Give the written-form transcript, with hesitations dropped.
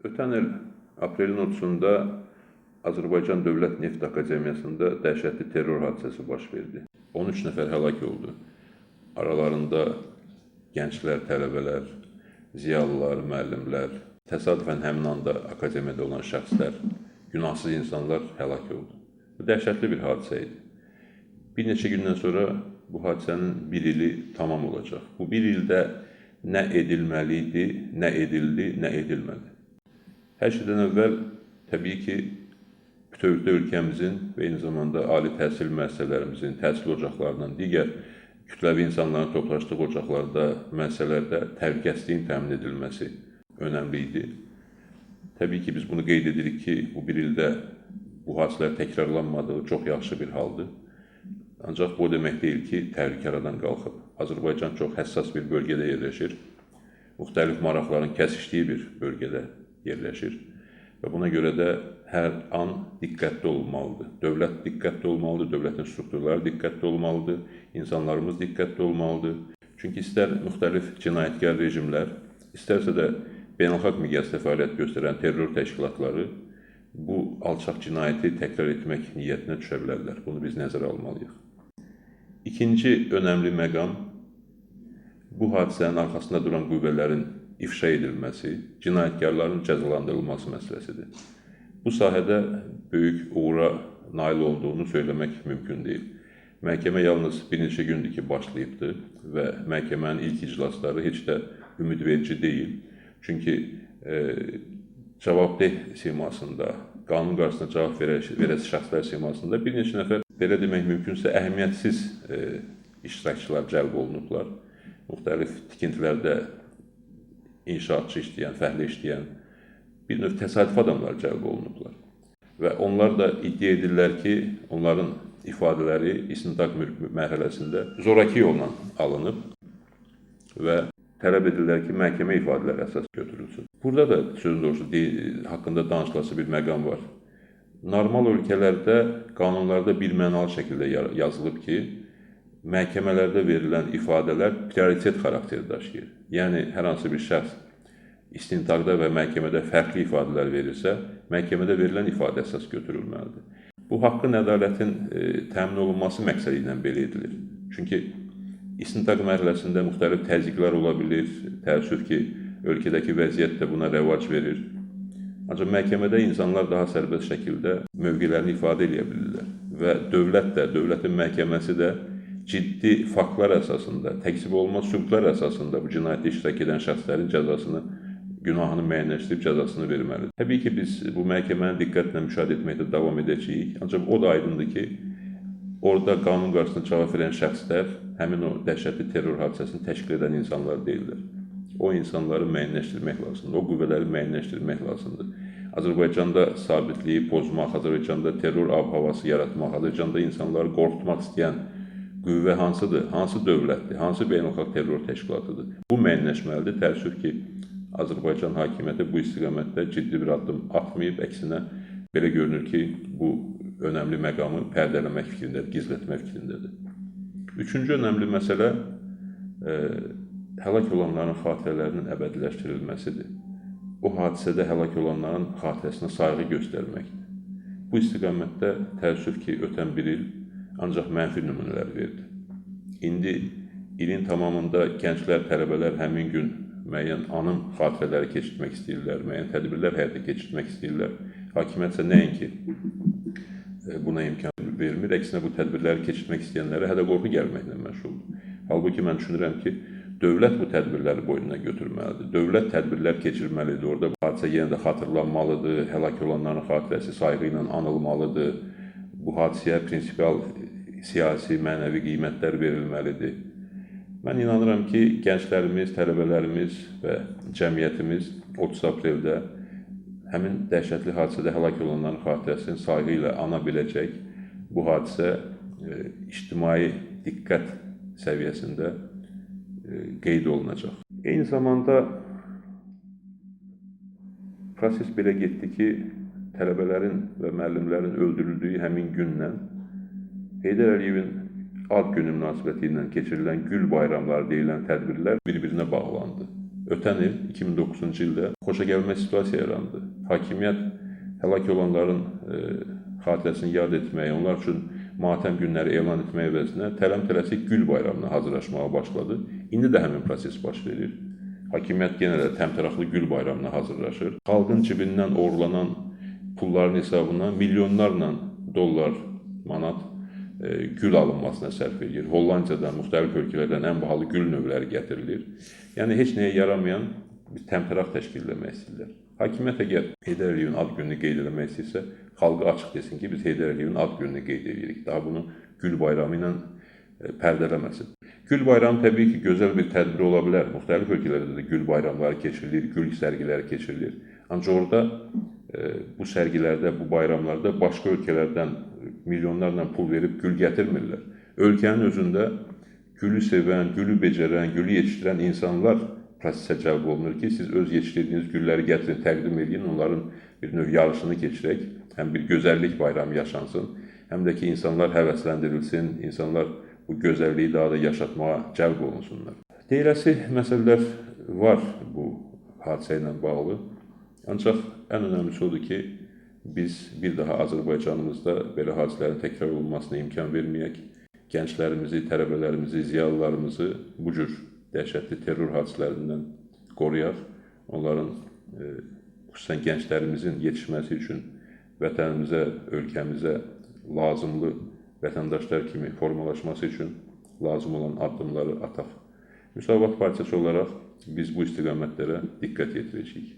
Ötən il aprelin 30-da Azərbaycan Dövlət Neft Akademiyasında dəhşətli terror hadisəsi baş verdi. 13 nəfər həlak oldu. Aralarında gənclər, tələbələr, ziyalılar, müəllimlər, təsadüfən həmin anda akademiyada olan şəxslər, günahsız insanlar həlak oldu. Bu dəhşətli bir hadisə idi. Bir neçə gündən sonra bu hadisənin bir ili tamam olacaq. Bu bir ildə nə edilməli idi, nə edildi, nə edilmədi. Hər şeydən əvvəl təbii ki, bütövlükdə ölkəmizin və eyni zamanda ali təhsil müəssisələrimizin, təhsil ocaqlarının, digər kütləvi insanların toplaşdığı ocaqlarda, müəssisələrdə təhlükəsizliyin təmin edilməsi önəmli idi. Təbii ki, biz bunu qeyd edirik ki, bu bir ildə bu hadisələr təkrarlanmadığı çox yaxşı bir haldır. Ancaq bu demək deyil ki, təhlükə aradan qalxıb. Azərbaycan çox həssas bir bölgədə yerləşir. Müxtəlif maraqların kəsişdiyi bir bölgədə yerləşir və buna görə də hər an diqqətli olmalıdır. Dövlət diqqətli olmalıdır, dövlətin strukturları diqqətli olmalıdır, insanlarımız diqqətli olmalıdır. Çünki istər müxtəlif cinayətkar rejimlər, istərsə də beynəlxalq miqyasda fəaliyyət göstərən terror təşkilatları bu alçaq cinayəti təkrar etmək niyyətinə düşə bilərlər. Bunu biz nəzərə almalıyıq. İkinci önəmli məqam bu hadisənin arxasında duran qüvvələrin ifşa edilməsi, cinayətkarların cəzalandırılması məsələsidir. Bu sahədə böyük uğura nail olduğunu söyləmək mümkün deyil. Məhkəmə yalnız bir neçə gündür ki, başlayıbdır və məhkəmənin ilk iclasları heç də ümidverici deyil. Çünki cavabdeh simasında, qanun qarşısında cavab verəsi şəxslər simasında bir neçə nəfər, belə demək mümkünsə, əhəmiyyətsiz iştirakçılar cəlb olunublar. Müxtəlif tikintilərdə inşaatçı işləyən, fəhlə işləyən, bir növ təsadüf adamlar cəlb olunublar. Və onlar da iddia edirlər ki, onların ifadələri istintaq mərhələsində zoraki yolla alınıb və tələb edirlər ki, məhkəmə ifadələri əsas götürülsün. Burada da sözün doğrusu haqqında danışılası bir məqam var. Normal ölkələrdə, qanunlarda birmənalı şəkildə yazılıb ki, məhkəmələrdə verilən ifadələr prioritet xarakteri daşıyır. Yəni, hər hansı bir şəxs istintaqda və məhkəmədə fərqli ifadələr verirsə, məhkəmədə verilən ifadə əsas götürülməlidir. Bu, haqqın ədalətin təmin olunması məqsədi ilə belə edilir. Çünki istintaq mərhələsində müxtəlif təzyiqlər ola bilir, təəssüf ki, ölkədəki vəziyyət də buna rəvac verir. Ancaq məhkəmədə insanlar daha sərbəst şəkildə mövqelərini ifadə edə bilirlər və dövlət də, dövlətin məhkəməsi də ciddi faktlar əsasında, təkzib olunmaz sübutlar əsasında bu cinayətdə iştirak edən şəxslərin cəzasını, günahını müəyyənləşdirib cəzasını verməlidir. Təbii ki, biz bu məhkəməni diqqətlə müşahidə etməkdə davam edəcəyik. Ancaq o da aydındır ki, orada qanun qarşısında cavab verən şəxslər həmin o dəhşətli terror hadisəsini təşkil edən insanlar deyirlər. O insanları müəyyənləşdirmək lazımdır, o qüvvələri müəyyənləşdirmək lazımdır. Azərbaycanda sabitliyi pozmaq, Azərbaycanda terror ab-havası yaratmaq, Azərbaycanda insanları qorxutmaq istəyən qüvvə hansıdır, hansı dövlətdir, hansı beynəlxalq terror təşkilatıdır? Bu müəyyənləşməlidir. Təəssüf ki, Azərbaycan hakimiyyəti bu istiqamətdə ciddi bir addım atmayıb, əksinə belə görünür ki, bu önəmli məqamı pərdələmək fikrindədir, gizlətmək fikrindədir. Üçüncü önəmli məsələ həlak olanların xatirələrinin əbədiləşdirilməsidir. O hadisədə həlak olanların xatirəsinə sayğı göstərməkdir. Bu istiqamətdə təəssüf ki, ötən bir il ancaq mənfi nümunələr verdi. İndi ilin tamamında gənclər, tələbələr həmin gün müəyyən anım xatirələri keçirtmək istəyirlər, müəyyən tədbirlər həyata keçirtmək istəyirlər. Hakimiyyət isə nəinki buna imkan vermir, əksinə bu tədbirləri keçirtmək istəyənlərə hədə qorxu gəlməklə məşğuldur. Halbuki mən düşünürəm ki, dövlət bu tədbirləri boynuna götürməlidir. Dövlət tədbirlər keçirməlidir. Orada bu hadisə yenə də xatırlanmalıdır, həlak olanların xatirəsi sayğı ilə anılmalıdır. Bu hadisəyə prinsipial siyasi, mənəvi qiymətlər verilməlidir. Mən inanıram ki, gənclərimiz, tələbələrimiz və cəmiyyətimiz 30 apreldə həmin dəhşətli hadisədə həlak olanların xatirəsini sayğı ilə ana biləcək. Bu hadisə ictimai diqqət səviyyəsində qeyd olunacaq. Eyni zamanda proses belə getdi ki, tələbələrin və müəllimlərin öldürüldüyü həmin günlə Heydər Əliyevin ad günü münasibəti ilə keçirilən gül bayramları deyilən tədbirlər bir-birinə bağlandı. ötən il 2009-cu ildə xoşagəlməz situasiya yarandı. Hakimiyyət həlak olanların xatirəsini yad etməyə, onlar üçün matəm günləri elan etmək əvəzinə tələm-tələsik Gül bayramına hazırlaşmağa başladı. İndi də həmin proses baş verir. Hakimiyyət yenə də təmtəraqlı Gül bayramına hazırlaşır. Xalqın cibindən oğurlanan pulların hesabına milyonlarla dollar, manat gül alınmasına sərf edir. Hollandiyadan, müxtəlif ölkələrdən ən bahalı gül növləri gətirilir. Yəni, heç nəyə yaramayan bir təmtəraq təşkil etmək istəyirlər. Hakimiyyət əgər Heydər Əliyevin ad gününü qeyd etmək istəyirsə, xalqa açıq desin ki, biz Heydər Əliyevin ad gününü qeyd edirik. Daha bunu Gül bayramı ilə pərdələməsin. Gül bayramı təbii ki, gözəl bir tədbir ola bilər. Müxtəlif ölkələrdə də gül bayramları keçirilir, gül sərgiləri keçirilir. Ancaq orada bu sərgilərdə, bu bayramlarda başqa ölkələrdən milyonlarla pul verib gül gətirmirlər. Ölkənin özündə gülü sevən, gülü becərən, gülü yetişdirən insanlar prosesə cəlb olunur ki, siz öz yetişdirdiyiniz gülləri gətirin, təqdim edin, onların bir növ yarışını keçirək, həm bir gözəllik bayramı yaşansın, həm də ki, insanlar həvəsləndirilsin, insanlar bu gözəlliyi daha da yaşatmağa cəlb olunsunlar. Deyiləsi məsələlər var bu hadisə ilə bağlı. Ancaq ən önəmlisi odur ki, biz bir daha Azərbaycanımızda belə hadisələrin təkrar olunmasına imkan verməyək, gənclərimizi, tələbələrimizi, ziyalılarımızı bu cür dəhşətli terror hadisələrindən qoruyaq. Onların, xüsusən gənclərimizin yetişməsi üçün vətənimizə, ölkəmizə lazımlı vətəndaşlar kimi formalaşması üçün lazım olan addımları ataq. Müsavat Partiyası olaraq biz bu istiqamətlərə diqqət yetirəcəyik.